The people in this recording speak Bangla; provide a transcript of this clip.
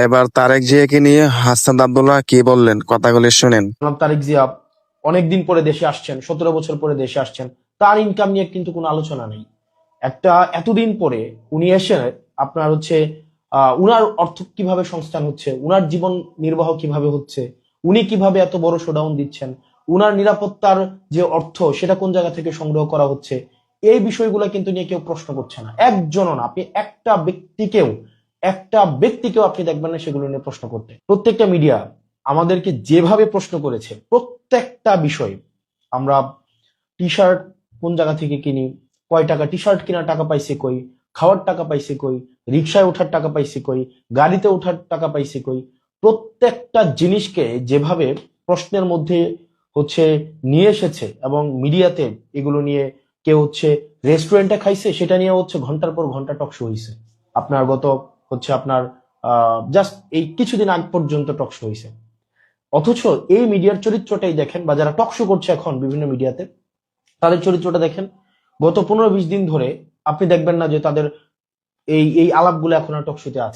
এবার তারেক জিয়াকে নিয়ে হাসনাত আব্দুল্লাহ কি বললেন, কথাগুলি শুনেন। তারেক জিয়া অনেকদিন পরে দেশে আসছেন, 17 বছর পরে দেশে আসছেন, তার ইনকাম নিয়ে কিন্তু কোনো আলোচনা নেই। এতদিন পরে উনি এসে আপনার হচ্ছে উনার অর্থ কিভাবে সংস্থান হচ্ছে, উনার জীবন নির্বাহ কিভাবে হচ্ছে, উনি কিভাবে এত বড় শোডাউন দিচ্ছেন, উনার নিরাপত্তার যে অর্থ সেটা কোন জায়গা থেকে সংগ্রহ করা হচ্ছে, এই বিষয়গুলো কিন্তু নিয়ে কেউ প্রশ্ন করছে না। একজনও না, আপনি একটা ব্যক্তিকেও আপনি দেখবেন না সেগুলো নিয়ে প্রশ্ন করতে। প্রত্যেকটা মিডিয়া আমাদেরকে যেভাবে প্রশ্ন করেছে, প্রত্যেকটা বিষয়, আমরা টি শার্ট কোন জায়গা থেকে কিনি, কয় টাকা টি শার্ট কেনার টাকা পাইছে কই, খাওয়ার টাকা পাইছে কই, রিক্সায় ওঠার টাকা পাইছে কই, গাড়িতে ওঠার টাকা পাইছে কই, প্রত্যেকটা জিনিসকে যেভাবে প্রশ্নের মধ্যে হচ্ছে নিয়ে এসেছে, এবং মিডিয়াতে এগুলো নিয়ে কেউ হচ্ছে রেস্টুরেন্টে খাইছে সেটা নিয়ে হচ্ছে ঘন্টার পর ঘন্টা টকশো হয়েছে। আপনার গত হচ্ছে আপনার জাস্ট এই কিছুদিন আগ পর্যন্ত টকশো হয়েছে। অথচ এই মিডিয়ার চরিত্রটাই দেখেন, বা যারা টকশো করছে এখন বিভিন্ন মিডিয়াতে, তাদের চরিত্রটা দেখেন। গত 15-20 দিন ধরে আপনি দেখবেন না যে তাদের এই এই আলাপগুলো এখন আর টকশোতে আছে।